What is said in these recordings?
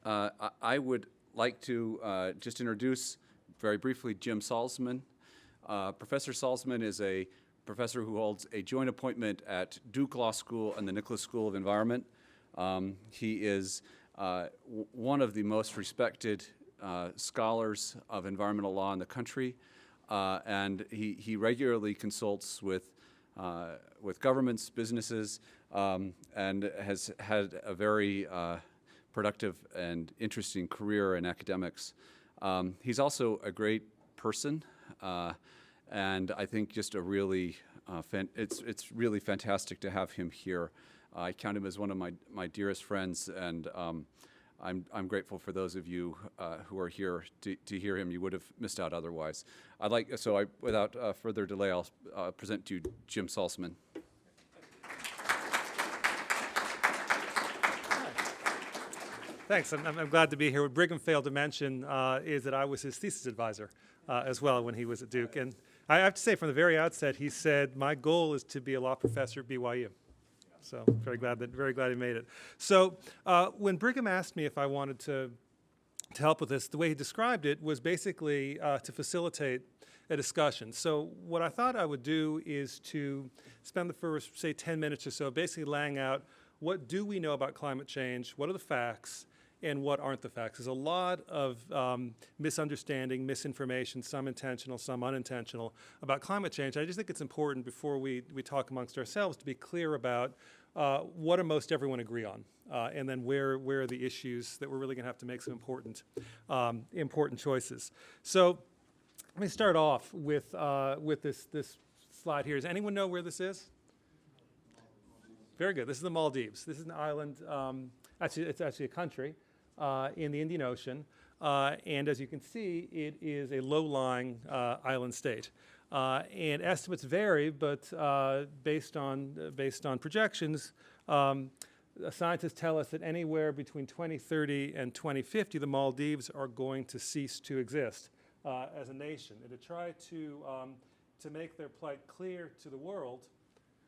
I would like to just introduce very briefly Jim Salzman. Professor Salzman is a professor who holds a joint appointment at Duke Law School and the Nicholas School of Environment. He is one of the most respected scholars of environmental law in the country, and he regularly consults with governments, businesses, and has had a very productive and interesting career in academics. He's also a great person, and I think just a really, it's really fantastic to have him here. I count him as one of my dearest friends, and I'm grateful for those of you who are here to hear him. You would have missed out otherwise. Without further delay, I'll present to you Jim Salzman. Thanks. I'm glad to be here. What Brigham failed to mention is that I was his thesis advisor as well when he was at Duke. And I have to say, from the very outset, he said, my goal is to be a law professor at BYU. So very glad he made it. So when Brigham asked me if I wanted to help with this, the way he described it was basically to facilitate a discussion. So what I thought I would do is to spend the first, say, 10 minutes or so basically laying out what do we know about climate change, what are the facts, and what aren't the facts. There's a lot of misunderstanding, misinformation, some intentional, some unintentional, about climate change. I just think it's important before we talk amongst ourselves to be clear about what do most everyone agree on, and then where are the issues that we're really going to have to make some important choices. So let me start off with this slide here. Does anyone know where this is? Very good. This is the Maldives. This is an island. It's actually a country in the Indian Ocean. And as you can see, it is a low-lying island state. And estimates vary, but based on projections, scientists tell us that anywhere between 2030 and 2050, the Maldives are going to cease to exist as a nation. And to try to make their plight clear to the world,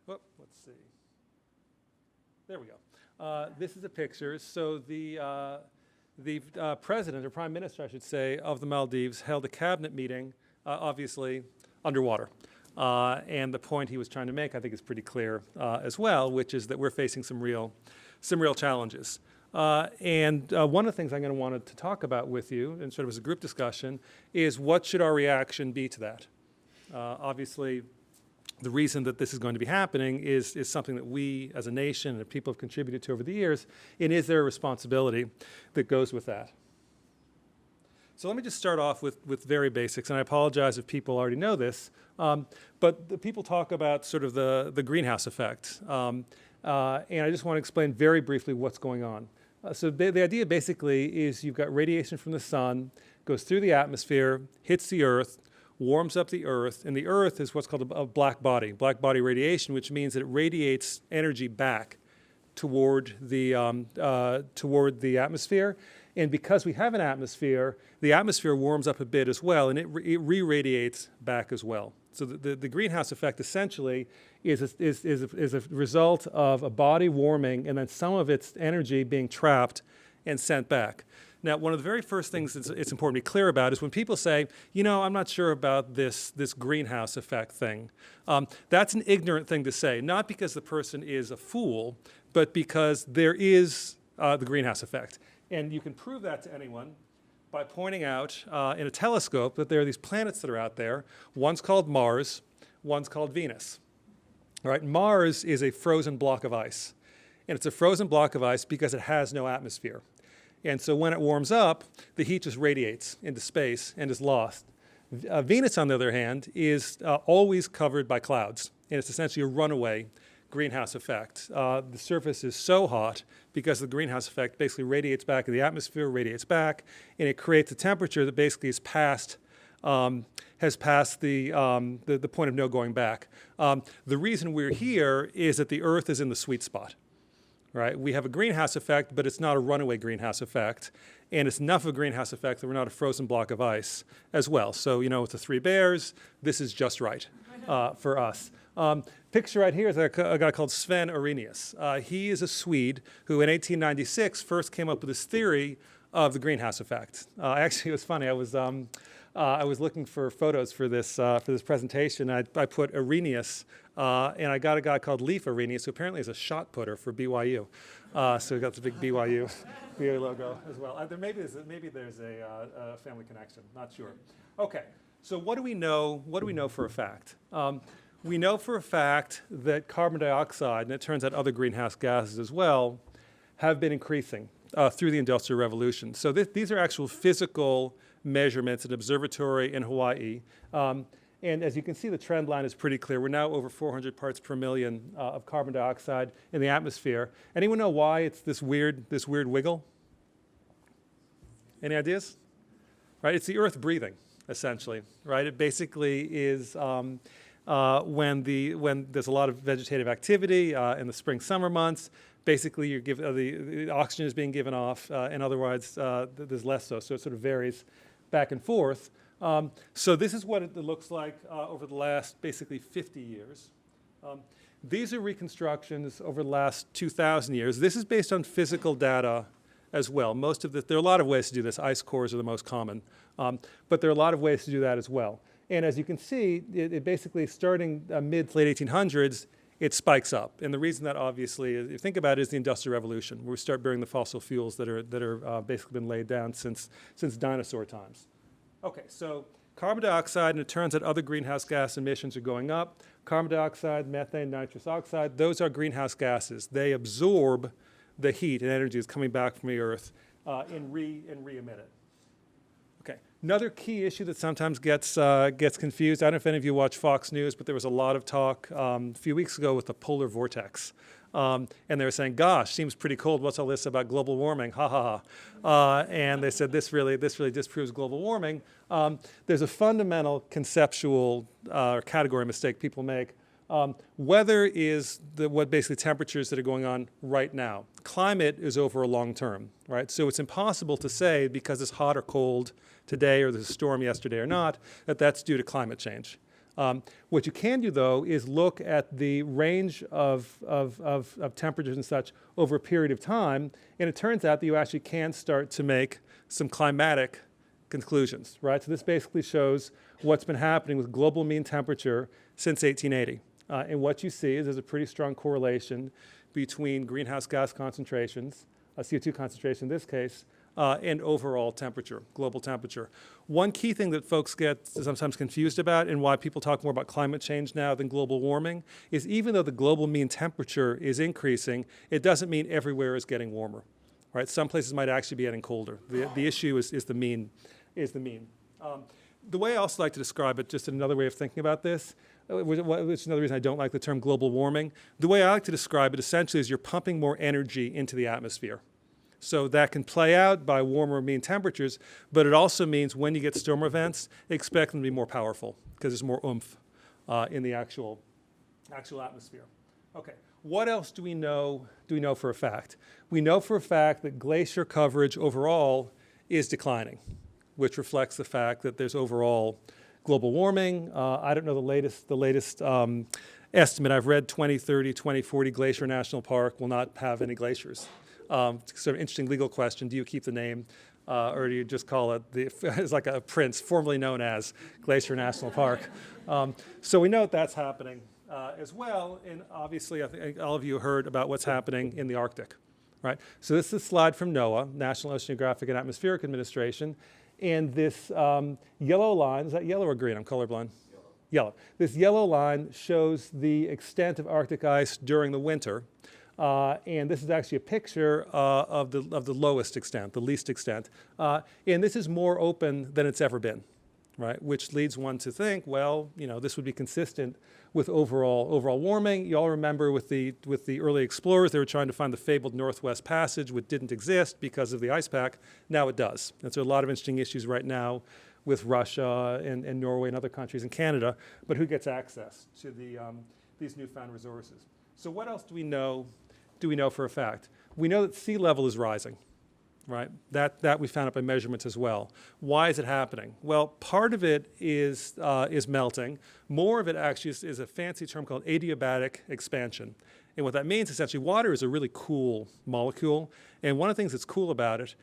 let's see. There we go. This is a picture. So the president, or prime minister, I should say, of the Maldives held a cabinet meeting, obviously underwater. And the point he was trying to make, I think, is pretty clear as well, which is that we're facing some real challenges. And one of the things I'm going to want to talk about with you, and sort of as a group discussion, is what should our reaction be to that? Obviously, the reason that this is going to be happening is something that we as a nation and people have contributed to over the years, and is there a responsibility that goes with that? So let me just start off with very basics, and I apologize if people already know this, but the people talk about sort of the greenhouse effect, and I just want to explain very briefly what's going on. So the idea basically is you've got radiation from the sun, goes through the atmosphere, hits the Earth, warms up the Earth, and the Earth is what's called a black body radiation, which means that it radiates energy back toward the atmosphere. And because we have an atmosphere, the atmosphere warms up a bit as well, and it re-radiates back as well. So the greenhouse effect essentially is a result of a body warming and then some of its energy being trapped and sent back. Now, one of the very first things it's important to be clear about is when people say, you know, I'm not sure about this greenhouse effect thing. That's an ignorant thing to say, not because the person is a fool, but because there is the greenhouse effect. And you can prove that to anyone by pointing out in a telescope that there are these planets that are out there. One's called Mars, one's called Venus. All right, Mars is a frozen block of ice. And it's a frozen block of ice because it has no atmosphere. And so when it warms up, the heat just radiates into space and is lost. Venus, on the other hand, is always covered by clouds. And it's essentially a runaway greenhouse effect. The surface is so hot because the greenhouse effect basically radiates back in the atmosphere, radiates back, and it creates a temperature that basically has passed the point of no going back. The reason we're here is that the Earth is in the sweet spot. Right? We have a greenhouse effect, but it's not a runaway greenhouse effect. And it's enough of a greenhouse effect that we're not a frozen block of ice as well. So, you know, with the three bears, this is just right for us. Picture right here is a guy called Sven Arrhenius. He is a Swede who in 1896 first came up with this theory of the greenhouse effect. Actually, it was funny. I was looking for photos for this presentation. I put Arrhenius, and I got a guy called Leif Arrhenius, who apparently is a shot putter for BYU. So we got the big BYU logo as well. Maybe there's a family connection. Not sure. Okay. So what do we know? What do we know for a fact? We know for a fact that carbon dioxide, and it turns out other greenhouse gases as well, have been increasing through the Industrial Revolution. So these are actual physical measurements at an observatory in Hawaii. And as you can see, the trend line is pretty clear. We're now over 400 parts per million of carbon dioxide in the atmosphere. Anyone know why it's this weird wiggle? Any ideas? Right, it's the Earth breathing, essentially. Right, it basically is when there's a lot of vegetative activity in the spring, summer months. Basically, the oxygen is being given off, and otherwise there's less so. So it sort of varies back and forth. So this is what it looks like over the last basically 50 years. These are reconstructions over the last 2,000 years. This is based on physical data as well. There are a lot of ways to do this. Ice cores are the most common, but there are a lot of ways to do that as well. And as you can see, it basically starting mid to late 1800s, it spikes up. And the reason that obviously, if you think about it, is the Industrial Revolution, where we start burning the fossil fuels that are basically been laid down since dinosaur times. Okay, so carbon dioxide, and it turns out other greenhouse gas emissions are going up. Carbon dioxide, methane, nitrous oxide, those are greenhouse gases. They absorb the heat and energy that's coming back from the Earth and re-emit it. Okay, another key issue that sometimes gets confused, I don't know if any of you watch Fox News, but there was a lot of talk a few weeks ago with the polar vortex. And they were saying, gosh, seems pretty cold. What's all this about global warming? Ha, ha, ha. And they said, this really disproves global warming. There's a fundamental conceptual or category mistake people make. Weather is what basically temperatures that are going on right now. Climate is over a long term, right? So it's impossible to say because it's hot or cold today or there's a storm yesterday or not, that's due to climate change. What you can do, though, is look at the range of temperatures and such over a period of time, and it turns out that you actually can start to make some climatic conclusions, right? So this basically shows what's been happening with global mean temperature since 1880. And what you see is there's a pretty strong correlation between greenhouse gas concentrations, CO2 concentration in this case, and overall temperature, global temperature. One key thing that folks get sometimes confused about and why people talk more about climate change now than global warming is even though the global mean temperature is increasing, it doesn't mean everywhere is getting warmer, right? Some places might actually be getting colder. The issue is the mean. The way I also like to describe it, just another way of thinking about this, which is another reason I don't like the term global warming, the way I like to describe it essentially is you're pumping more energy into the atmosphere. So that can play out by warmer mean temperatures, but it also means when you get storm events, expect them to be more powerful because there's more oomph in the actual atmosphere. Okay, what else do we know for a fact? We know for a fact that glacier coverage overall is declining, which reflects the fact that there's overall global warming. I don't know the latest estimate. I've read 2030, 2040 Glacier National Park will not have any glaciers. Sort of interesting legal question. Do you keep the name or do you just call it it's like a prince formerly known as Glacier National Park? So we know that's happening as well. And obviously, I think all of you heard about what's happening in the Arctic, right? So this is a slide from NOAA, National Oceanographic and Atmospheric Administration. And this yellow line, is that yellow or green? I'm colorblind. Yellow. This yellow line shows the extent of Arctic ice during the winter. And this is actually a picture of the lowest extent, the least extent. And this is more open than it's ever been, right? Which leads one to think, well, this would be consistent with overall warming. You all remember with the early explorers, they were trying to find the fabled Northwest Passage, which didn't exist because of the ice pack. Now it does. And so a lot of interesting issues right now with Russia and Norway and other countries and Canada, but who gets access to these newfound resources? So what else do we know for a fact? We know that sea level is rising, right? That we found out by measurements as well. Why is it happening? Well, part of it is melting. More of it actually is a fancy term called adiabatic expansion. And what that means, essentially, water is a really cool molecule. And one of the things that's cool about it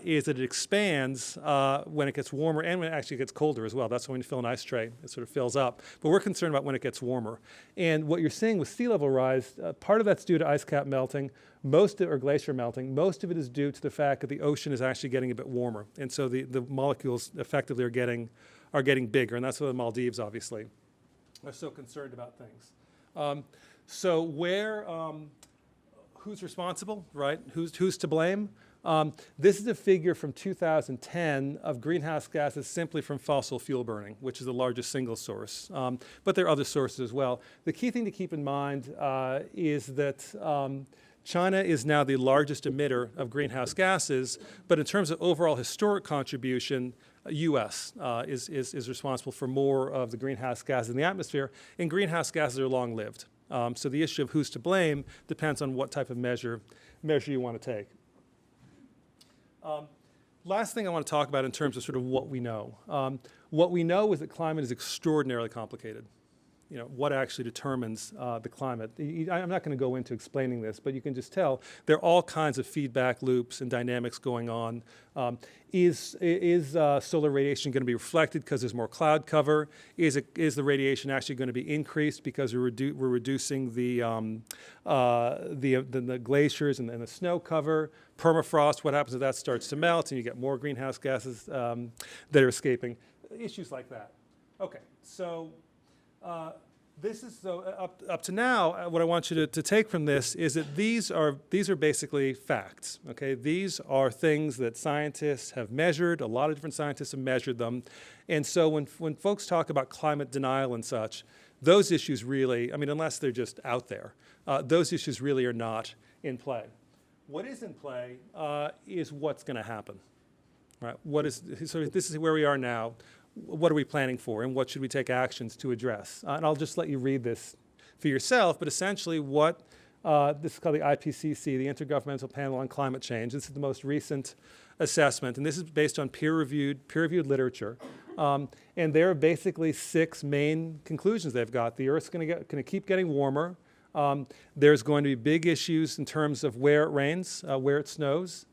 is that it expands when it gets warmer and when it actually gets colder as well. That's when you fill an ice tray, it sort of fills up. But we're concerned about when it gets warmer. And what you're seeing with sea level rise, part of that's due to ice cap melting, or glacier melting. Most of it is due to the fact that the ocean is actually getting a bit warmer. And so the molecules effectively are getting bigger. And that's why the Maldives, obviously, are so concerned about things. So who's responsible, right? Who's to blame? This is a figure from 2010 of greenhouse gases simply from fossil fuel burning, which is the largest single source. But there are other sources as well. The key thing to keep in mind is that China is now the largest emitter of greenhouse gases, but in terms of overall historic contribution, U.S. is responsible for more of the greenhouse gases in the atmosphere, and greenhouse gases are long-lived. So the issue of who's to blame depends on what type of measure you want to take. Last thing I want to talk about in terms of sort of what we know. What we know is that climate is extraordinarily complicated. You know, what actually determines the climate. I'm not going to go into explaining this, but you can just tell there are all kinds of feedback loops and dynamics going on. Is solar radiation going to be reflected because there's more cloud cover? Is the radiation actually going to be increased because we're reducing the glaciers and the snow cover? Permafrost, what happens if that starts to melt and you get more greenhouse gases that are escaping? Issues like that. Okay, so up to now, what I want you to take from this is that these are basically facts. Okay, these are things that scientists have measured. A lot of different scientists have measured them, and so when folks talk about climate denial and such, those issues really, I mean, unless they're just out there, those issues really are not in play. What is in play is what's going to happen. Right? So this is where we are now. What are we planning for, and what should we take actions to address? And I'll just let you read this for yourself, but essentially this is called the Ipcc, the Intergovernmental Panel on Climate Change. This is the most recent assessment, and this is based on peer-reviewed literature. And there are basically 6 main conclusions they've got. The Earth's going to keep getting warmer. There's going to be big issues in terms of where it rains, where it snows.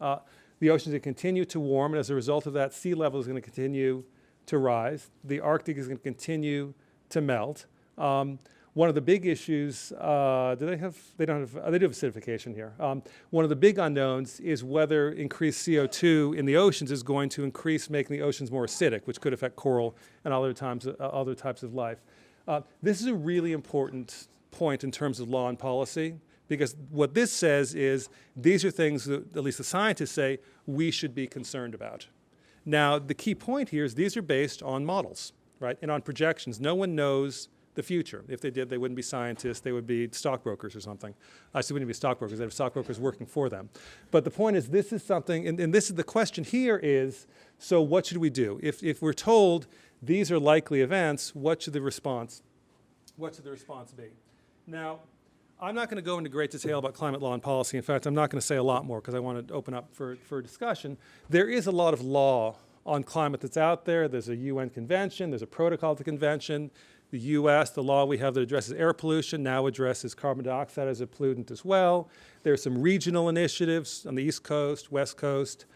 The oceans will continue to warm, and as a result of that, sea level is going to continue to rise. The Arctic is going to continue to melt. One of the big issues, they do have acidification here. One of the big unknowns is whether increased CO2 in the oceans is going to increase making the oceans more acidic, which could affect coral and other types of life. This is a really important point in terms of law and policy, because what this says is these are things that at least the scientists say we should be concerned about. Now, the key point here is these are based on models, right, and on projections. No one knows the future. If they did, they wouldn't be scientists. They would be stockbrokers or something. Actually, wouldn't be stockbrokers. They'd have stockbrokers working for them. But the point is, this is something, and this is the question here is, so what should we do? If we're told these are likely events, what should the response be? Now, I'm not going to go into great detail about climate law and policy. In fact, I'm not going to say a lot more because I want to open up for discussion. There is a lot of law on climate that's out there. There's a UN convention. There's a protocol to the convention. The US, the law we have that addresses air pollution now addresses carbon dioxide as a pollutant as well. There's some regional initiatives on the East Coast, West Coast.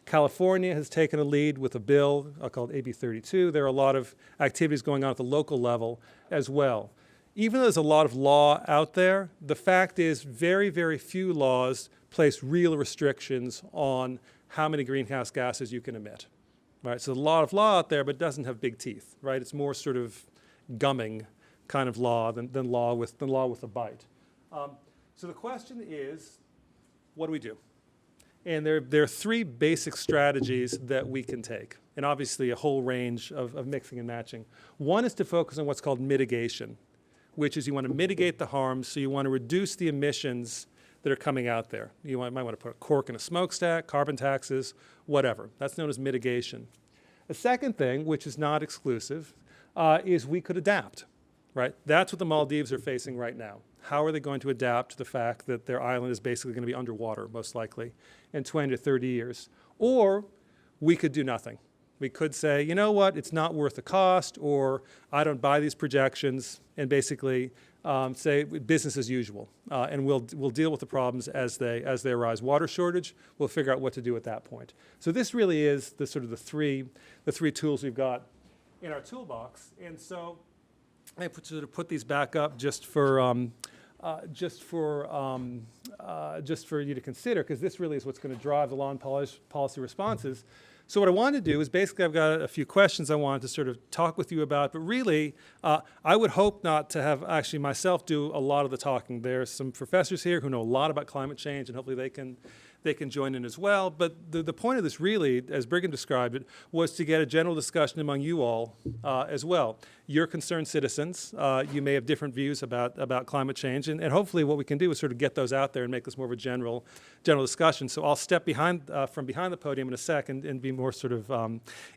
California has taken a lead with a bill called AB 32. There are a lot of activities going on at the local level as well. Even though there's a lot of law out there, the fact is very, very few laws place real restrictions on how many greenhouse gases you can emit. Right? So there's a lot of law out there, but it doesn't have big teeth. Right? It's more sort of gumming kind of law than law with a bite. So the question is, what do we do? And there are 3 basic strategies that we can take, and obviously a whole range of mixing and matching. One is to focus on what's called mitigation, which is you want to mitigate the harms, so you want to reduce the emissions that are coming out there. You might want to put a cork in a smokestack, carbon taxes, whatever. That's known as mitigation. The second thing, which is not exclusive, is we could adapt. right? That's what the Maldives are facing right now. How are they going to adapt to the fact that their island is basically going to be underwater, most likely, in 20 to 30 years? Or we could do nothing. We could say, you know what, it's not worth the cost, or I don't buy these projections, and basically say business as usual, and we'll deal with the problems as they arise. Water shortage, we'll figure out what to do at that point. So this really is the sort of the three tools we've got in our toolbox. And so I put these back up just for you to consider, because this really is what's going to drive the law and policy responses. So what I wanted to do is basically I've got a few questions I wanted to sort of talk with you about, but really I would hope not to have actually myself do a lot of the talking. There's some professors here who know a lot about climate change, and hopefully they can join in as well. But the point of this really, as Brigham described it, was to get a general discussion among you all as well. You're concerned citizens. You may have different views about climate change, and hopefully what we can do is sort of get those out there and make this more of a general discussion. So I'll step from behind the podium in a second and be more sort of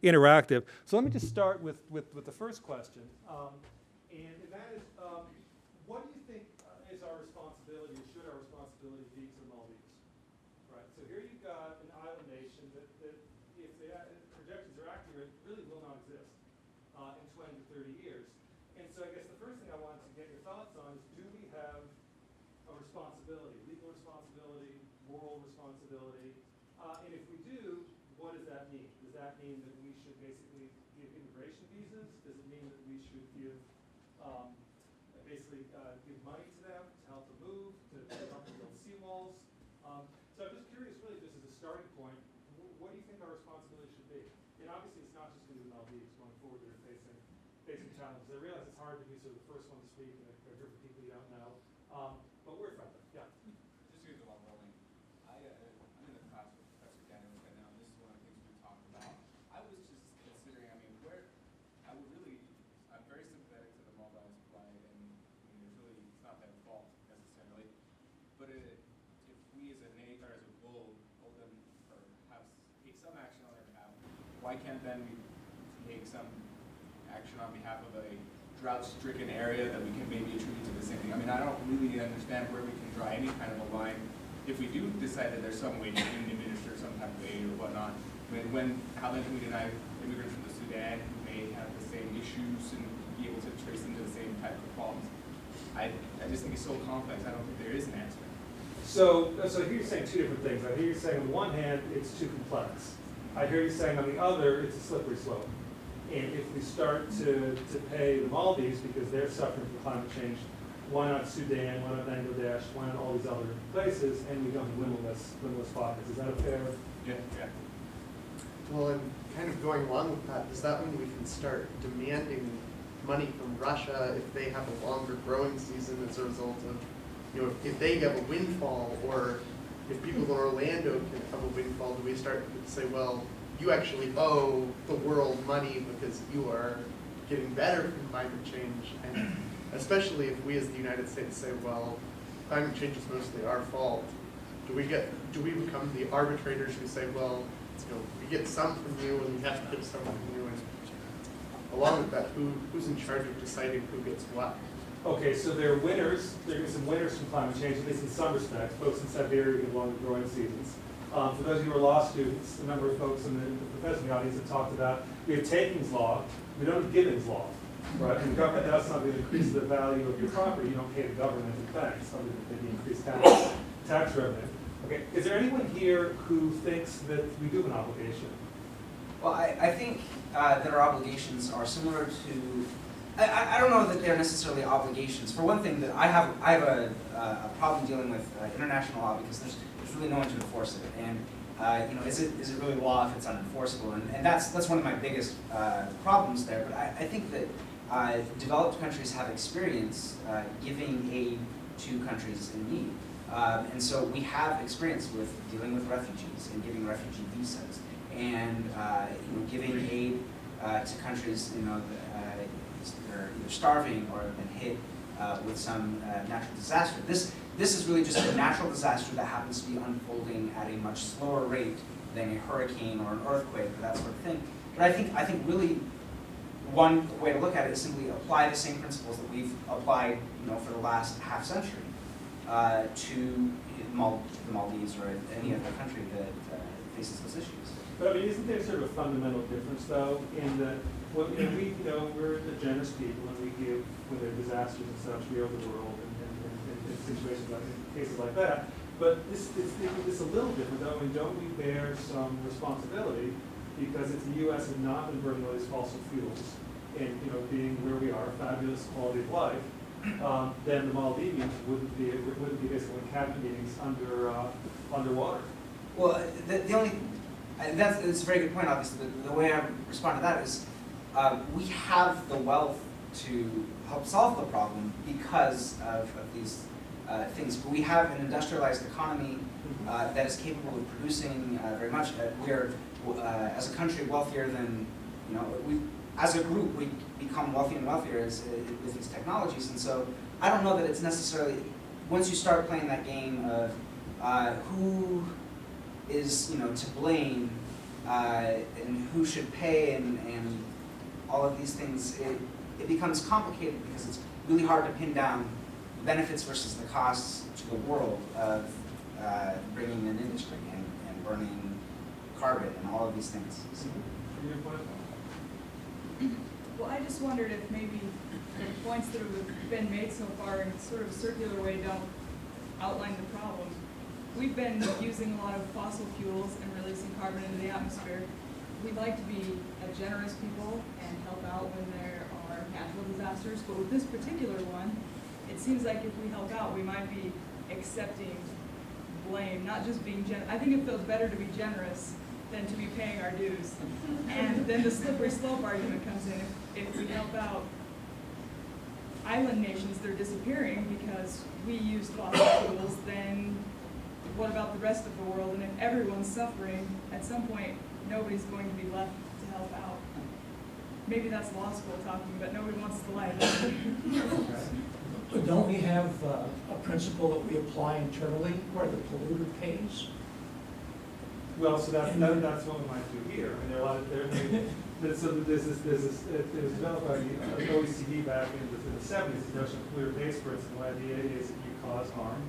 interactive. So let me just start with the first question, and that is, what do you think is our responsibility, or should our responsibility be to the Maldives? Right, so here you've got an island nation that if the projections are accurate, really will not exist in 20 to 30 years. And so I guess the first thing I wanted to get your thoughts on is, do we have a responsibility, legal responsibility, moral responsibility? And if we do, what does that mean? Does that mean that we should basically give immigration visas? Does it mean that we should give give money to them to help them move, to help them build seawalls? So I'm just curious, really, just as a starting point, what do you think our responsibility should be? And obviously, it's not just going to be the Maldives going forward that are facing challenges. I realize it's hard to be sort of the first one to speak in a group of people you don't know, but we're friendly. Yeah. Just to get the ball rolling, I'm in the class with Professor Daniel right now, and this is one of the things we talked about. I was just considering, I'm very sympathetic to the Maldives plight, and it's not their fault necessarily. But if we as a nation or as a bull hold them or take some action on their behalf, why can't then we take some action on behalf of a drought-stricken area that we can maybe attribute to the same thing? I mean, I don't really understand where we can draw any kind of a line if we do decide that there's some way to administer some type of aid or whatnot. I mean, how then can we deny immigrants from the Sudan who may have the same issues and be able to trace them to the same type of problems? I just think it's so complex. I don't think there is an answer. So here you're saying two different things. I hear you saying on the one hand, it's too complex. I hear you saying on the other, it's a slippery slope. And if we start to pay the Maldives because they're suffering from climate change, why not Sudan, why not Bangladesh, why not all these other places, and we don't have limitless pockets? Is that a fair? Yeah. Well, and kind of going along with that, does that mean we can start demanding money from Russia if they have a longer growing season as a result of, if they have a windfall, or if people in Orlando can have a windfall, do we start to say, well, you actually owe the world money because you are getting better from climate change? And especially if we as the United States say, well, climate change is mostly our fault, do we become the arbitrators who say, well, we get some from you and we have to get some from you, and along with that, who's in charge of deciding who gets what? Okay, so there are winners. There are some winners from climate change, at least in some respects. Folks in Siberia get longer growing seasons. For those of you who are law students, a number of folks in the professional audience have talked about, we have takings law, we don't have givings law. Right? And the government does something that increases the value of your property. You don't pay the government in thanks, something that maybe increase tax revenue. Okay, is there anyone here who thinks that we do have an obligation? Well, I think that our obligations are similar to, I don't know that they're necessarily obligations. For one thing, that I have a problem dealing with international law because there's really no one to enforce it. And is it really law if it's unenforceable? And that's one of my biggest problems there. But I think that developed countries have experience giving aid to countries in need. And so we have experience with dealing with refugees and giving refugee visas, and giving aid to countries that are either starving or have been hit with some natural disaster. This is really just a natural disaster that happens to be unfolding at a much slower rate than a hurricane or an earthquake or that sort of thing. But I think really one way to look at it is simply apply the same principles that we've applied, for the last half century to the Maldives or any other country that faces those issues. But I mean, isn't there sort of a fundamental difference, though, in that we're the generous people, and we give when there are disasters and such, we over the world in situations like in cases like that. But this a little different, though. I mean, don't we bear some responsibility because if the U.S. had not been burning all these fossil fuels and being where we are, fabulous quality of life, then the Maldivians wouldn't be basically in cabinet meetings underwater. Well, the only that's a very good point. Obviously, the way I respond to that is we have the wealth to help solve the problem because of these things. But we have an industrialized economy that is capable of producing very much. We're as a country wealthier than we. As a group, we become wealthier and wealthier with these technologies, and so I don't know that it's necessarily once you start playing that game of who is to blame and who should pay and all of these things, it becomes complicated because it's really hard to pin down the benefits versus the costs to the world of bringing an industry and burning carbon and all of these things. So, well, I just wondered if maybe the points that have been made so far in sort of a circular way don't outline the problem. We've been using a lot of fossil fuels and releasing carbon into the atmosphere. We like to be a generous people and help out when there are natural disasters, but with this particular one, it seems like if we help out, we might be accepting blame, not just being generous. I think it feels better to be generous than to be paying our dues. And then the slippery slope argument comes in. If we help out island nations, they're disappearing because we use fossil fuels, then what about the rest of the world? And if everyone's suffering, at some point, nobody's going to be left to help out. Maybe that's law school talking, but nobody wants the liability. But don't we have a principle that we apply internally where the polluter pays? Well, so that's what we might do here. I mean, there are a lot of so there's this it was developed by the OECD back in the 70s. The notion of polluter pays principle. The idea is that you cause harm,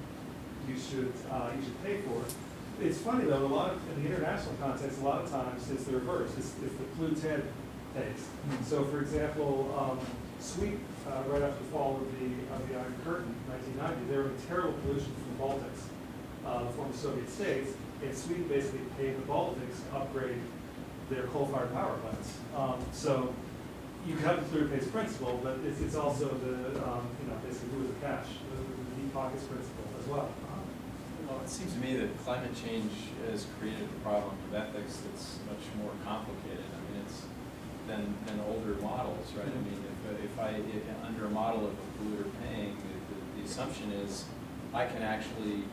you should pay for it. It's funny though. In the international context, a lot of times it's the reverse. It's the polluter pays. So, for example, Sweden, right after the fall of the Iron Curtain, 1990, there was terrible pollution from the Baltics, the former Soviet states. And Sweden basically paid the Baltics to upgrade their coal-fired power plants. So you have the polluter pays principle, but it's also the basically who is the cash, the deep pockets principle as well. Well, it seems to me that climate change has created a problem of ethics that's much more complicated. I mean, it's than older models, right? I mean, if under a model of a polluter paying, the assumption is I can actually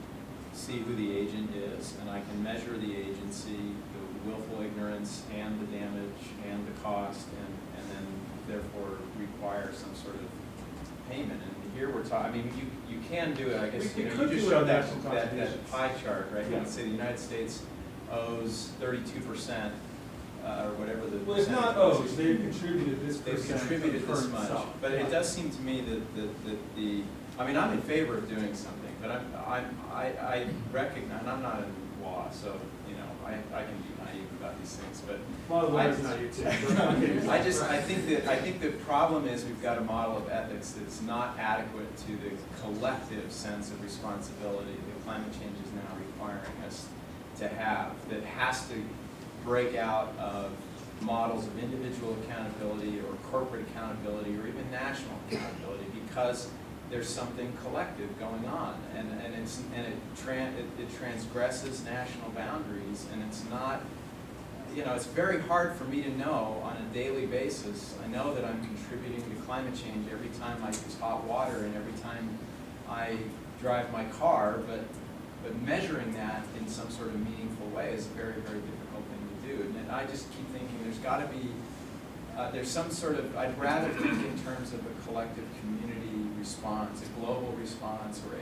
see who the agent is, and I can measure the agency, the willful ignorance, and the damage, and the cost, and then therefore require some sort of payment. And here we're talking. I mean, you can do it. I guess you just showed that pie chart, right? You can say the United States owes 32%. Or whatever the well, it's not owes. They've contributed this percent. They've contributed this much. But it does seem to me that the I mean, I'm in favor of doing something, but I recognize, and I'm not in law, so I can be naive about these things. But I think the problem is we've got a model of ethics that's not adequate to the collective sense of responsibility that climate change is now requiring us to have. That has to break out of models of individual accountability or corporate accountability or even national accountability because there's something collective going on, and it transgresses national boundaries, and it's not, it's very hard for me to know on a daily basis. I know that I'm contributing to climate change every time I use hot water and every time I drive my car, but measuring that in some sort of meaningful way is a very, very difficult thing to do. And I just keep thinking there's got to be, there's some sort of, I'd rather think in terms of a collective community response, a global response, or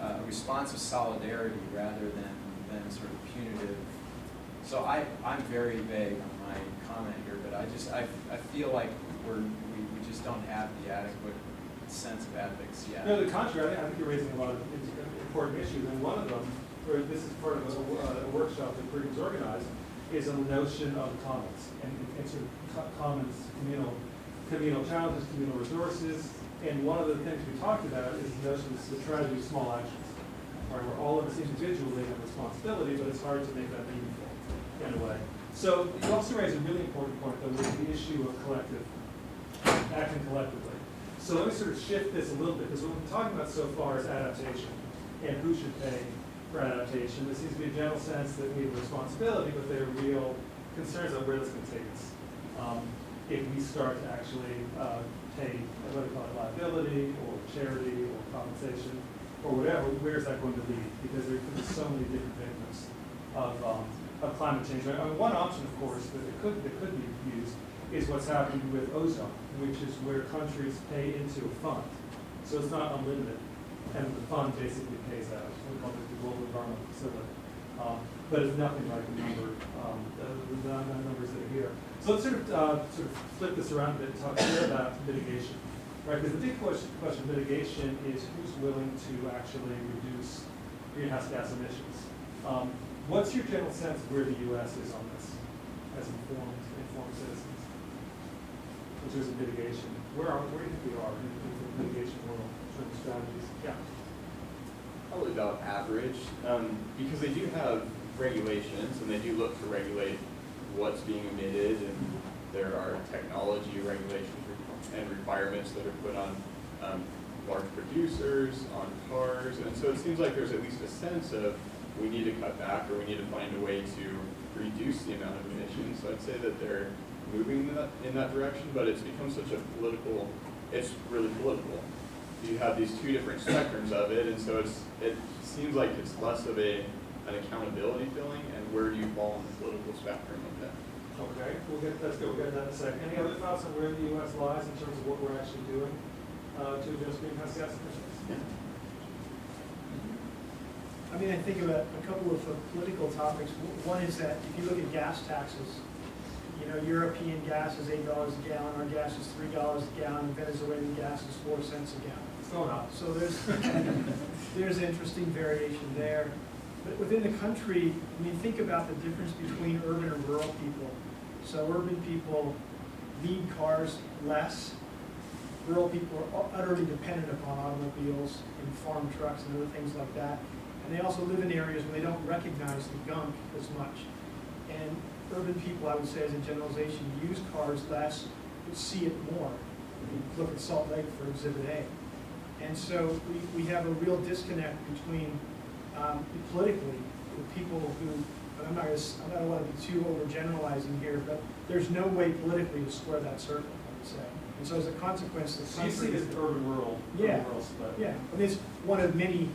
a response of solidarity rather than sort of punitive So I'm very vague on my comment here, but I feel like we just don't have the adequate sense of ethics yet. No, the contrary, I think you're raising a lot of important issues, and one of them, or this is part of a workshop that Brigham's organized, is on the notion of commons, and sort of commons, communal challenges, communal resources, and one of the things we talked about is the notion of the tragedy of small actions, right, where all of us individually have responsibility, but it's hard to make that meaningful in a way. So you also raise a really important point, though, with the issue of acting collectively. So let me sort of shift this a little bit, because what we're talking about so far is adaptation and who should pay for adaptation. There seems to be a general sense that we have a responsibility, but there are real concerns on where this can take us. If we start to actually pay, what do we call it, liability or charity or compensation or whatever, where is that going to lead? Because there could be so many different victims of climate change. I mean, one option, of course, that could be used is what's happening with ozone, which is where countries pay into a fund. So it's not unlimited, and the fund basically pays out. We call it the Global Environmental Facility. But it's nothing like the numbers that are here. So let's sort of flip this around a bit and talk here about mitigation. Right, because the big question of mitigation is who's willing to actually reduce greenhouse gas emissions. What's your general sense of where the U.S. is on this as informed citizens? In terms of mitigation, where do you think we are in the mitigation world in terms of strategies? Yeah. Probably about average, because they do have regulations and they do look to regulate what's being emitted, and there are technology regulations and requirements that are put on large producers, on cars, and so it seems like there's at least a sense of we need to cut back or we need to find a way to reduce the amount of emissions. So I'd say that they're moving in that direction, but it's become such a it's really political. You have these two different spectrums of it, and so it seems like it's less of an accountability feeling, and where do you fall on the political spectrum of that? Okay, let's go. We'll get that in a second. Any other thoughts on where the U.S. lies in terms of what we're actually doing to address greenhouse gas emissions? Yeah. I mean, I think about a couple of political topics. One is that if you look at gas taxes, you know, European gas is $8 a gallon, our gas is $3 a gallon, Venezuelan gas is 4 cents a gallon. It's going up. So there's interesting variation there. But within the country, I mean, think about the difference between urban and rural people. So urban people need cars less. Rural people are utterly dependent upon automobiles and farm trucks and other things like that. And they also live in areas where they don't recognize the gunk as much. And urban people, I would say as a generalization, use cars less, but see it more. You look at Salt Lake for Exhibit A. And so we have a real disconnect between, politically, the people who, I don't want to be too overgeneralizing here, but there's no way politically to square that circle, I would say. And so as a consequence, the So you see country, this urban-rural split. yeah, and it's one of many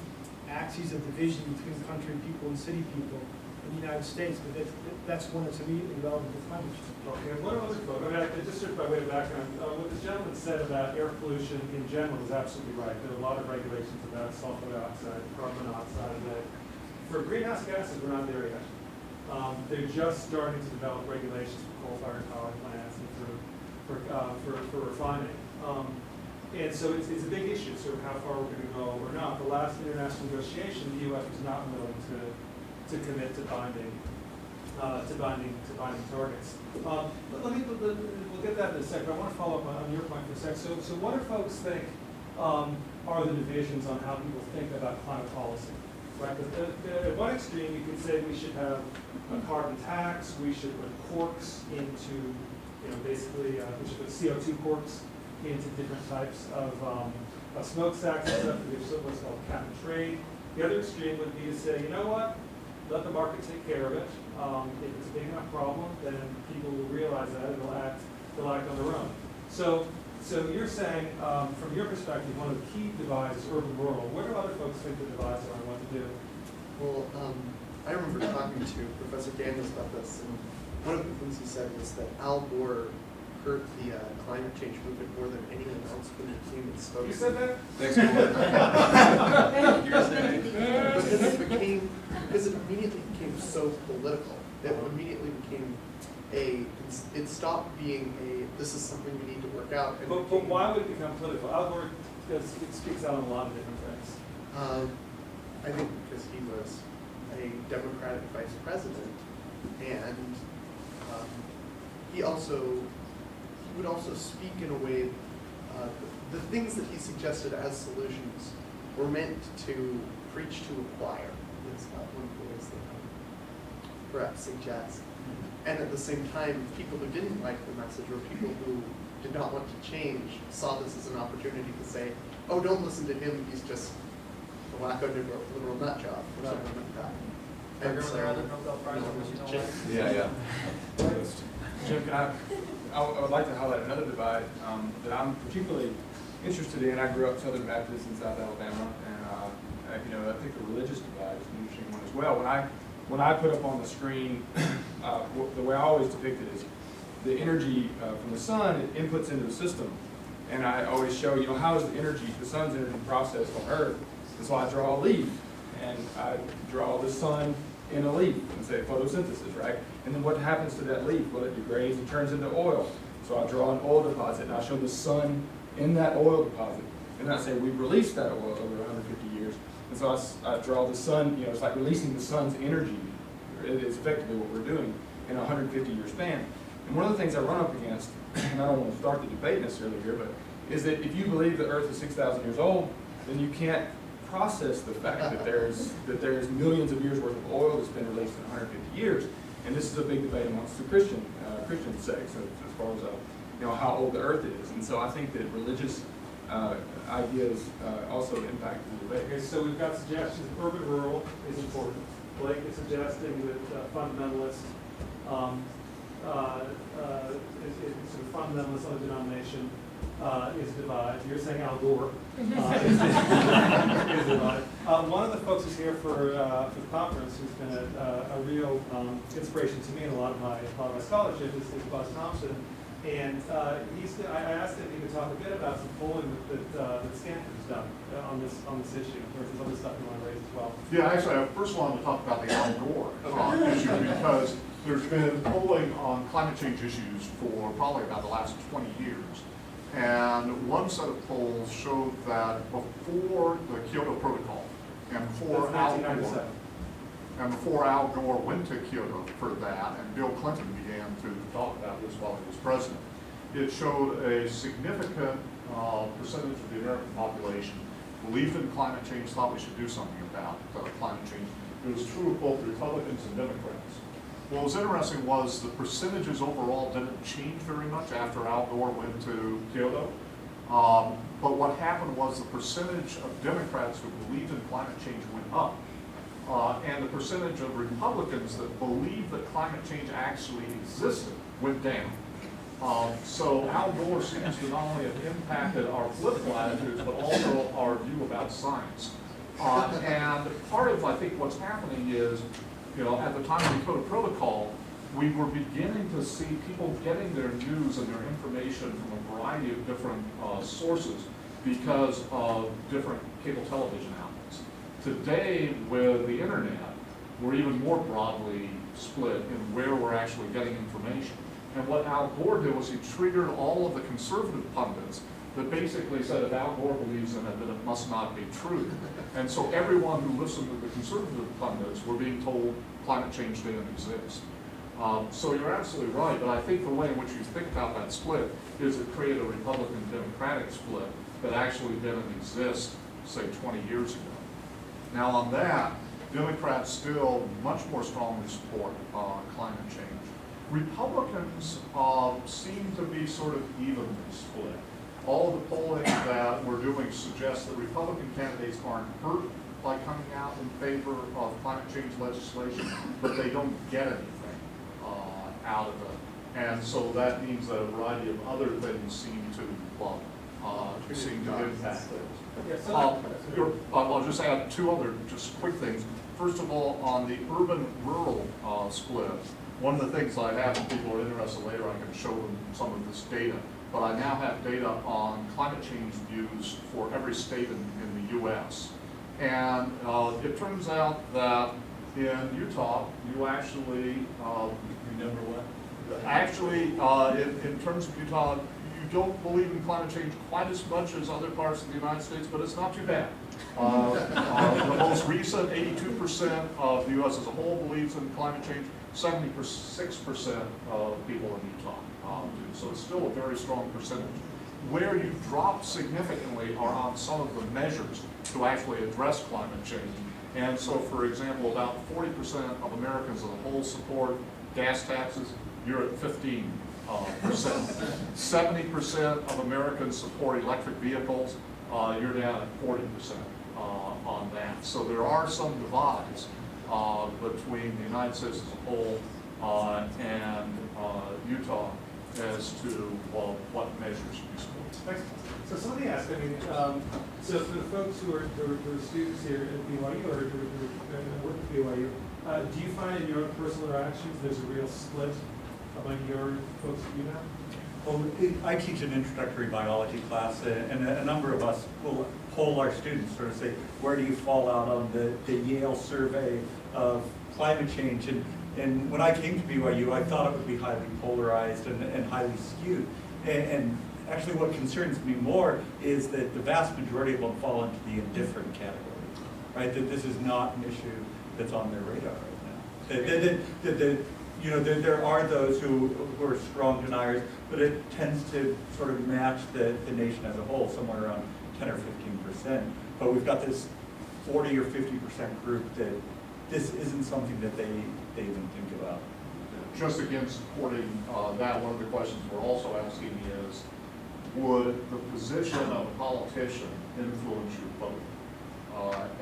axes of division between country people and city people in the United States, but that's one that's immediately relevant to climate change. Okay, and what other folks? I mean, just sort of by way of background, what the gentleman said about air pollution in general is absolutely right. There are a lot of regulations about sulfur dioxide, carbon monoxide, and for greenhouse gases, we're not there yet. They're just starting to develop regulations for coal-fired power plants and for refining. And so it's a big issue, sort of how far we're going to go or not. The last international negotiation, the U.S. was not willing to commit to binding targets. We'll get that in a second. I want to follow up on your point for a second. So what do folks think are the divisions on how people think about climate policy? Right? At one extreme, you could say we should have a carbon tax. We should put corks into, basically, we should put CO2 corks into different types of smokestacks and stuff. Which is what's called cap and trade. The other extreme would be to say, you know what? Let the market take care of it. If it's a big enough problem, then people will realize that and they'll act on their own. So you're saying, from your perspective, one of the key divides is urban-rural. Where do other folks think the divides are and what to do? Well, I remember talking to Professor Daniels about this, and one of the things he said was that Al Gore hurt the climate change movement more than anyone else when he came and spoke. You said that? Thanks, Gordon. Because it immediately became so political. It immediately became it stopped being this is something we need to work out. And But became, why would it become political? Al Gore it speaks out on a lot of different things. I think because he was a Democratic vice president, and he would also speak in a way. The things that he suggested as solutions were meant to preach to a choir. Is one of the ways that I would perhaps suggest. And at the same time, people who didn't like the message or people who did not want to change saw this as an opportunity to say, oh, don't listen to him, he's just a wacko liberal nut job or something like that. And Were there other Nobel Prize winners you don't like? Yeah. Jim, I would like to highlight another divide that I'm particularly interested in. I grew up Southern Baptist in South Alabama, and I think the religious divide is an interesting one as well. When I put up on the screen, the way I always depict it is the energy from the sun, it inputs into the system. And I always show, how is the sun's energy processed on Earth? And so I draw a leaf, and I draw the sun in a leaf and say photosynthesis, right? And then what happens to that leaf? Well, it degrades and turns into oil. So I draw an oil deposit, and I show the sun in that oil deposit. And I say we've released that oil over 150 years. And so I draw the sun, it's like releasing the sun's energy. It is effectively what we're doing in a 150-year span. And one of the things I run up against, and I don't want to start the debate necessarily here, but is that if you believe the Earth is 6,000 years old, then you can't process the fact that there's millions of years worth of oil that's been released in 150 years. And this is a big debate amongst the Christian sects as far as how old the Earth is. And so I think that religious ideas also impact the debate. Okay, so we've got suggestions. Urban-rural is important. Blake is suggesting that fundamentalists sort of fundamentalists of a denomination is a divide. You're saying Al Gore is a divide. One of the folks who's here for the conference, who's been a real inspiration to me in a lot of my scholarship, is Buzz Thompson. And I asked him if he could talk a bit about some polling that Stanford's done on this issue. There's some other stuff you want to raise as well. Yeah, actually, I first wanted to talk about the Al Gore issue because there's been polling on climate change issues for probably about the last 20 years. And one set of polls showed that before the Kyoto Protocol and before Al Gore went to Kyoto for that, and Bill Clinton began to talk about this while he was president, it showed a significant percentage of the American population believed in climate change, thought we should do something about climate change. It was true of both Republicans and Democrats. What was interesting was the percentages overall didn't change very much after Al Gore went to Kyoto. But what happened was the percentage of Democrats who believed in climate change went up. And the percentage of Republicans that believed that climate change actually existed went down. So Al Gore seems to not only have impacted our political attitudes, but also our view about science. And part of, I think, what's happening is, at the time of the Kyoto Protocol, we were beginning to see people getting their news and their information from a variety of different sources because of different cable television outlets. Today, with the internet, we're even more broadly split in where we're actually getting information. And what Al Gore did was he triggered all of the conservative pundits that basically said if Al Gore believes in it, then it must not be true. And so everyone who listened to the conservative pundits were being told climate change didn't exist. So you're absolutely right, but I think the way in which you think about that split is it created a Republican-Democratic split that actually didn't exist, say, 20 years ago. Now on that, Democrats still much more strongly support climate change. Republicans seem to be sort of evenly split. All of the polling that we're doing suggests that Republican candidates aren't hurt by coming out in favor of climate change legislation, but they don't get anything out of it. And so that means that a variety of other things seem to impact it. I'll just add two other just quick things. First of all, on the urban-rural split, one of the things I have, if people are interested later, I can show them some of this data. But I now have data on climate change views for every state in the U.S. And it turns out that in Utah, you actually, Remember what? actually, in terms of Utah, you don't believe in climate change quite as much as other parts of the United States, but it's not too bad. The most recent 82% of the U.S. as a whole believes in climate change. 76% of people in Utah do. So it's still a very strong percentage. Where you drop significantly are on some of the measures to actually address climate change. And so, for example, about 40% of Americans as a whole support gas taxes. You're at 15%. 70% of Americans support electric vehicles. You're down at 40% on that. So there are some divides between the United States as a whole and Utah as to what measures you support. Excellent. So somebody asked, I mean, so for the folks who are students here at BYU or who work at BYU, do you find in your own personal interactions there's a real split among your folks that you know? Well, I teach an introductory biology class, and a number of us will poll our students, sort of say, where do you fall out on the Yale survey of climate change? And when I came to BYU, I thought it would be highly polarized and highly skewed. And actually what concerns me more is that the vast majority of them fall into the indifferent category, right? That this is not an issue that's on their radar right now. There are those who are strong deniers, but it tends to sort of match the nation as a whole, somewhere around 10 or 15%. But we've got this 40 or 50% group that this isn't something that they even think about. Just again supporting that, one of the questions we're also asking is, would the position of a politician influence your vote?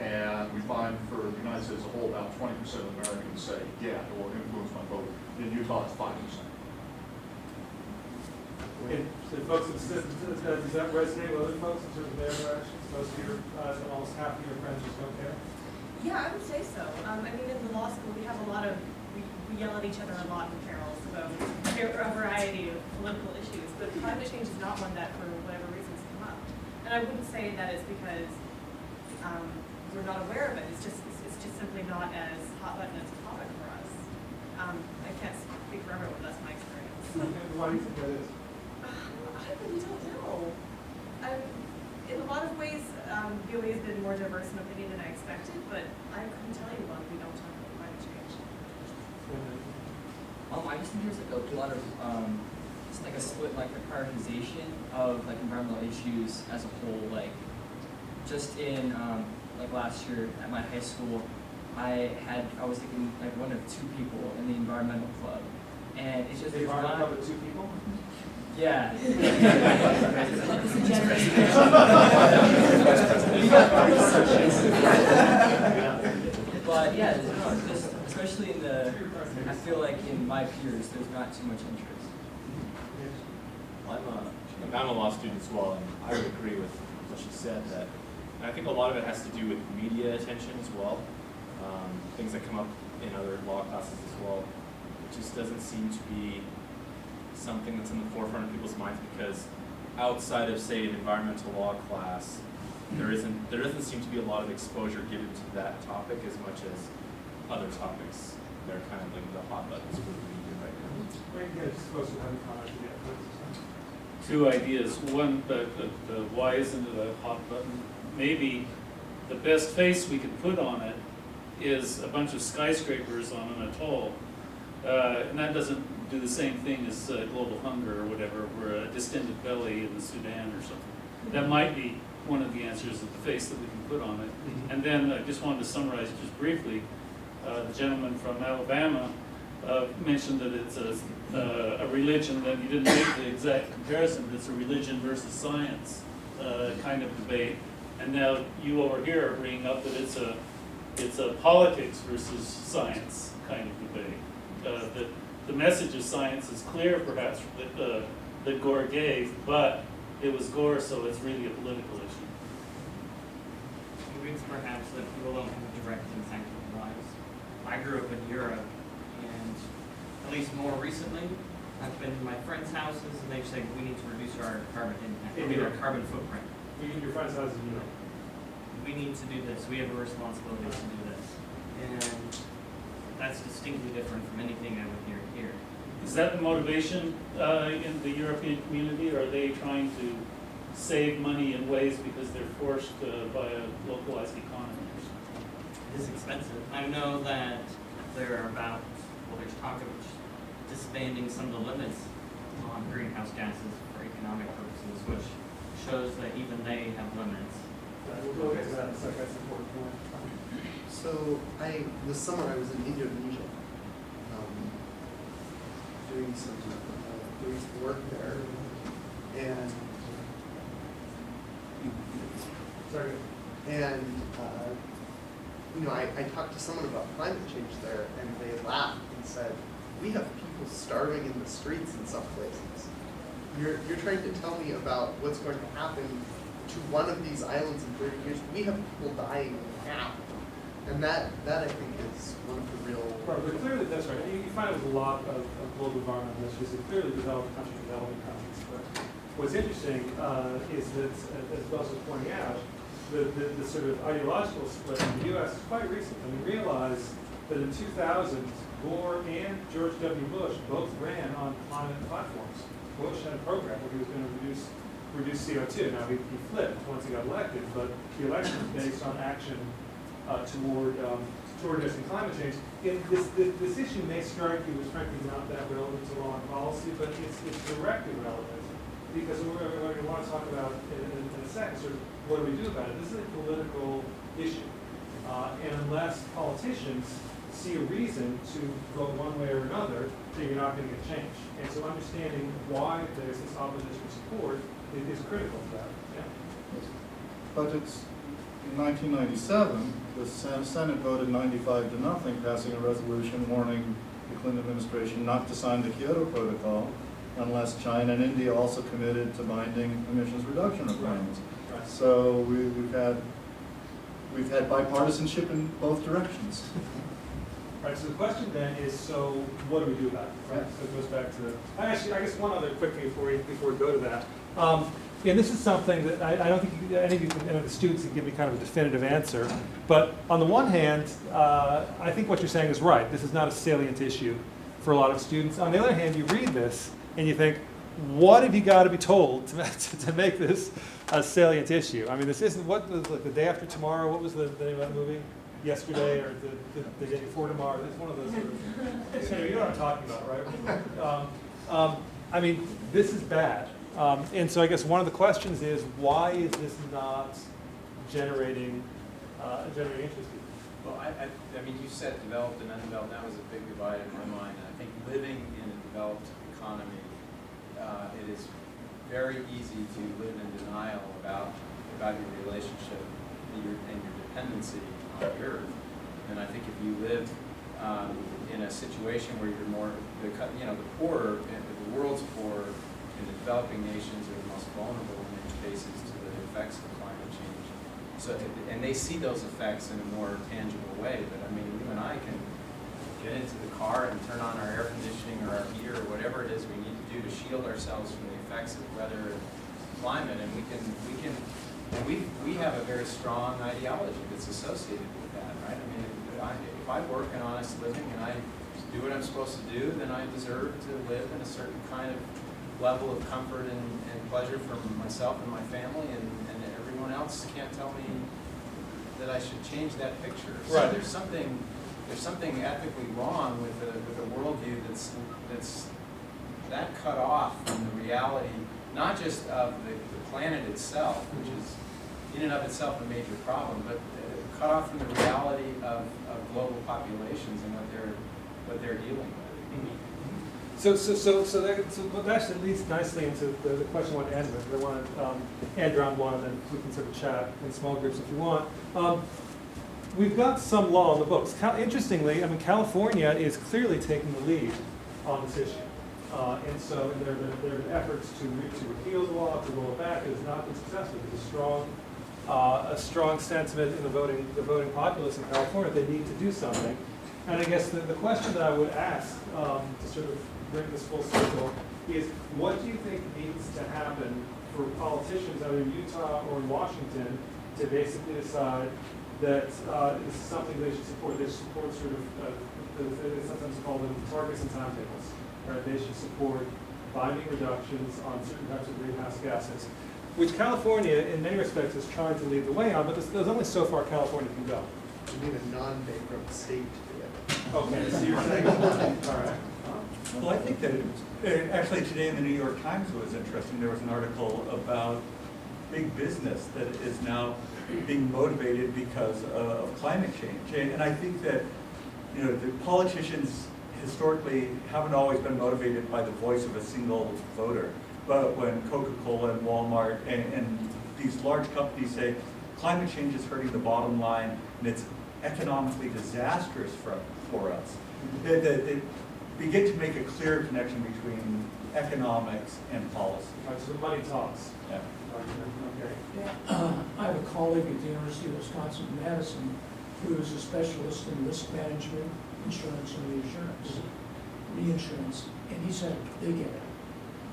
And we find for the United States as a whole, about 20% of Americans say, yeah, it will influence my vote. In Utah, it's 5%. Okay, so folks, does that resonate with other folks in terms of their interactions? Most of your, almost half of your friends just don't care? Yeah, I would say so. I mean, in the law school, we have a lot of, we yell at each other a lot in carols about a variety of political issues, but climate change is not one that, for whatever reasons, come up. And I wouldn't say that it's because we're not aware of it. It's just simply not as hot button as a topic for us. I can't speak for everyone, but that's my experience. And why do you think that is? I really don't know. In a lot of ways, BYU has been more diverse in opinion than I expected, but I couldn't tell you why we don't talk about climate change. I just think there's like a lot of it's like a split, like a prioritization of like environmental issues as a whole. Like just in like last year at my high school, I was thinking like one of two people in the environmental club, and it's just The environmental club with two people? Yeah. But yeah, just especially in I feel like in my peers, there's not too much interest. I'm a law student as well, and I would agree with what she said. That and I think a lot of it has to do with media attention as well. Things that come up in other law classes as well. It just doesn't seem to be something that's in the forefront of people's minds, because outside of, say, an environmental law class, there doesn't seem to be a lot of exposure given to that topic as much as other topics. They're kind of like the hot buttons for the media right now. Wait, yeah, just folks who haven't commented yet. Two ideas. One, the why isn't it a hot button? Maybe the best face we could put on it is a bunch of skyscrapers on an atoll. And that doesn't do the same thing as global hunger or whatever, or a distended belly in the Sudan or something. That might be one of the answers of the face that we can put on it. And then I just wanted to summarize just briefly, the gentleman from Alabama mentioned that it's a religion, that he didn't make the exact comparison, but it's a religion versus science kind of debate. And now you over here are bringing up that it's a politics versus science kind of debate. The message of science is clear, perhaps, that Gore gave, but it was Gore, so it's really a political issue. It's perhaps that people don't have a direct impact on their lives. I grew up in Europe, and at least more recently, I've been to my friends' houses, and they've said we need to reduce our carbon impact, our carbon footprint. Your friend's house in Europe. We need to do this. We have a responsibility to do this. And that's distinctly different from anything I would hear here. Is that the motivation in the European community? Or are they trying to save money in ways because they're forced by a localized economy? It is expensive. I know that there are there's talk of disbanding some of the limits on greenhouse gases for economic purposes, which shows that even they have limits. We'll get to that in a second. That's an important point. So this summer I was in Indonesia, doing some work there, and Sorry. and I talked to someone about climate change there, and they laughed and said, "We have people starving in the streets in some places. You're trying to tell me about what's going to happen to one of these islands in 30 years. We have people dying now." And that I think is one of the real... Right, but clearly, that's right. You find it with a lot of global environmental issues, and clearly developed countries, developing countries. But what's interesting is that, as Buzz was pointing out, the sort of ideological split in the U.S. is quite recent. And we realize that in 2000, Gore and George W. Bush both ran on climate platforms. Bush had a program where he was going to reduce CO2. Now, he flipped once he got elected, but the election was based on action toward addressing climate change. This issue may strike you as frankly not that relevant to law and policy, but it's directly relevant because we're going to want to talk about in a second sort of what do we do about it. This is a political issue, and unless politicians see a reason to go one way or another, then you're not going to get change. And so understanding why there's this opposition support is critical to that. Yeah. Budgets in 1997. The Senate voted 95-0, passing a resolution warning the Clinton administration not to sign the Kyoto Protocol unless China and India also committed to binding emissions reduction requirements. Right. So we've had bipartisanship in both directions. Right, so the question then is, so what do we do about it? Right? So it goes back to, I guess one other quick thing before we go to that. And this is something that I don't think any of you, any of the students can give me kind of a definitive answer. But on the one hand, I think what you're saying is right. This is not a salient issue for a lot of students. On the other hand, you read this and you think, what have you got to be told to make this a salient issue? I mean, this isn't, what was like the day after tomorrow? What was the name of that movie? Yesterday or the day before tomorrow? It's one of those sort of, you know what I'm talking about, right? I mean, this is bad. And so I guess one of the questions is, why is this not generating interest? Well, I mean, you said developed and undeveloped. That was a big divide in my mind. And I think living in a developed economy, it is very easy to live in denial about your relationship and your dependency on the earth. And I think if you live in a situation where you're more, the poorer, the world's poor, and the developing nations are the most vulnerable in many cases to the effects of climate change. So, and they see those effects in a more tangible way. But I mean, you and I can get into the car and turn on our air conditioning or our heater or whatever it is we need to do to shield ourselves from the effects of weather and climate. And we have a very strong ideology that's associated with that, right? I mean, if I work an honest living and I do what I'm supposed to do, then I deserve to live in a certain kind of level of comfort and pleasure for myself and my family, and everyone else can't tell me that I should change that picture. So right. There's something ethically wrong with a worldview that's that cut off from the reality, not just of the planet itself, which is in and of itself a major problem, but cut off from the reality of global populations and what they're dealing with. So that actually leads nicely into the question I want to end with. I want to end round one, and then we can sort of chat in small groups if you want. We've got some law in the books. Interestingly, I mean, California is clearly taking the lead on this issue. And so there have been efforts to repeal the law, to roll it back. It has not been successful. There's a strong sentiment in the voting populace in California that they need to do something. And I guess the question that I would ask to sort of bring this full circle is, what do you think needs to happen for politicians either in Utah or in Washington to basically decide that this is something they should support. They should support sort of, they sometimes call them targets and timetables. Right? They should support binding reductions on certain types of greenhouse gases, which California, in many respects, is trying to lead the way on, but there's only so far California can go. We need a non-bankrupt state to do it. Okay, so you're saying, all right. Well, I think that, actually today in the New York Times it was interesting, there was an article about big business that is now being motivated because of climate change. And I think that, you know, the politicians historically haven't always been motivated by the voice of a single voter. But when Coca-Cola and Walmart and these large companies say climate change is hurting the bottom line and it's economically disastrous for us, they begin to make a clear connection between economics and policy. All right, so the money talks. Yeah. Okay. Yeah, I have a colleague at the University of Wisconsin-Madison who is a specialist in risk management, insurance, and reinsurance, and he said they get it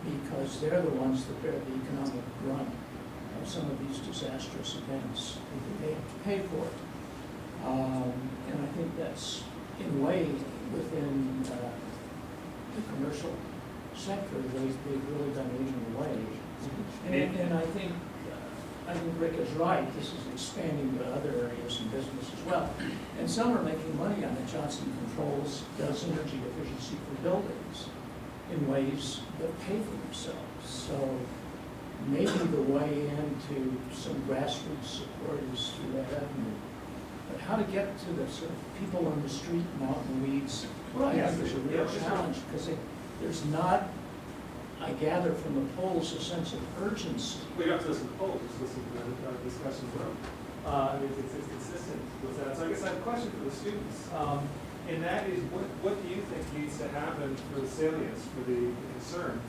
because they're the ones that bear the economic brunt of some of these disastrous events. They have to pay for it. And I think that's, in a way, within the commercial sector, they've really done leading the way. And I think Rick is right. This is expanding to other areas in business as well. And some are making money on it. Johnson Controls does energy efficiency for buildings in ways that pay for themselves. So maybe the way into some grassroots support is through that avenue. But how to get to the sort of people on the street and out in the weeds, well, I think there's a real challenge because there's not, I gather from the polls, a sense of urgency. We don't have to listen to polls, just listen to the discussion room. I mean, it's consistent with that. So I guess I have a question for the students. And that is, what do you think needs to happen for the salience, for the concern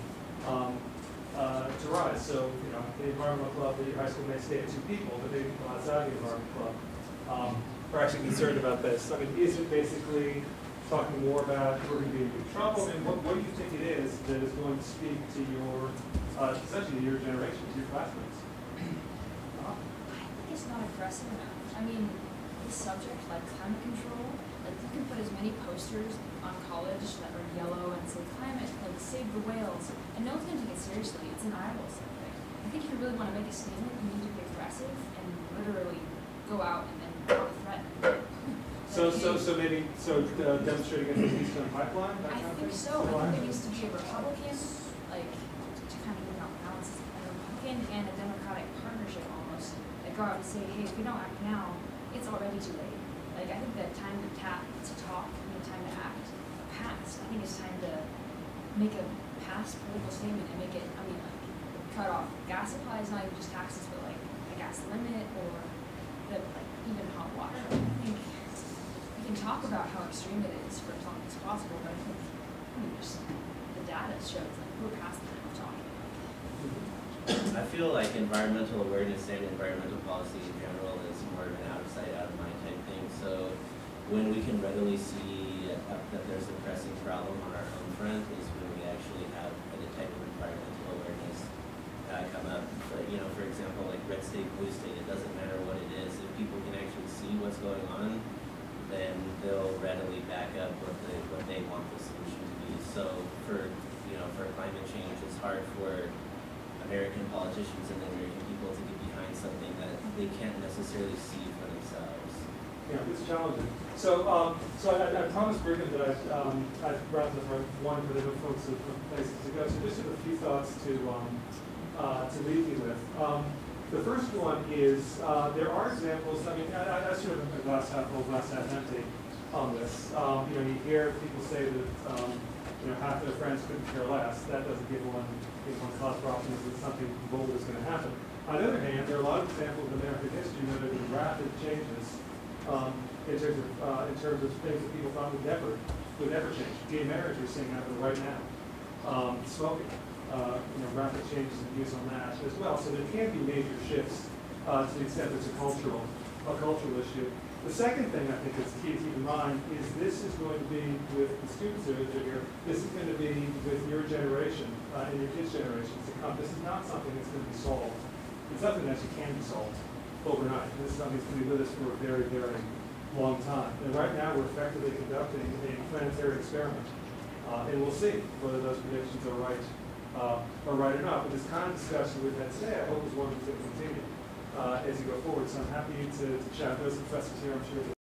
to rise? So, you know, the environmental club at your high school may stay at 2 people, but maybe people outside the environmental club are actually concerned about this. I mean, is it basically talking more about we're going to be in big trouble? And what do you think it is that is going to speak to your, essentially to your generation, to your classmates? I think it's not aggressive enough. I mean, this subject, like climate control, like you can put as many posters on college that are yellow and say climate, like save the whales, and no one's going to take it seriously. It's an eyeball subject. I think if you really want to make a statement, you need to be aggressive and literally go out and not threaten. So demonstrate against the Keystone Pipeline? That I kind of think thing? so. I think there needs to be a Republican, like, to kind of give out balance, a Republican and a Democratic partnership almost, that go out and say, hey, if we don't act now, it's already too late. Like, I think that time to talk, and the time to act passed. I think it's time to make a past political statement and make it, I mean, like, cut off gas supplies, not even just taxes, but like a gas limit or the, like, even hot water. I think we can talk about how extreme it is for as long as possible, but I think just the data shows like we're past the time of talking about it. I feel like environmental awareness and environmental policy in general is more of an out of sight, out of mind type thing. So when we can readily see that there's a pressing problem on our home front is when we actually have a type of environmental awareness come up. But, you know, for example, like red state, blue state, it doesn't matter what it is. If people can actually see what's going on, then they'll readily back up what they want the solution to be. So for climate change, it's hard for American politicians and American people to get behind something that they can't necessarily see for themselves. Yeah, it's challenging. So, I promised Brigham that I'd rather than one for the folks of places to go. So just a few thoughts to leave you with. The first one is there are examples. I mean, I sort of a glass half full, glass half empty on this. You know, you hear people say that half their friends couldn't care less. That doesn't give one cause for optimism that something bold is going to happen. On the other hand, there are a lot of examples in American history that have been rapid changes in terms of things that people thought would never change. Gay marriage we're seeing happen right now. Smoking. Rapid changes in views on that as well. So there can be major shifts to the extent it's a cultural issue. The second thing I think is key to keep in mind is this is going to be with the students that are here. This is going to be with your generation and your kids' generations to come. This is not something that's going to be solved. It's something that actually can be solved overnight. This is something that's going to be with us for a very, very long time. And right now, we're effectively conducting a planetary experiment. And we'll see whether those predictions are right or not. But this kind of discussion we've had today, I hope is one that's going to continue as you go forward. So I'm happy to chat with those professors here. I'm sure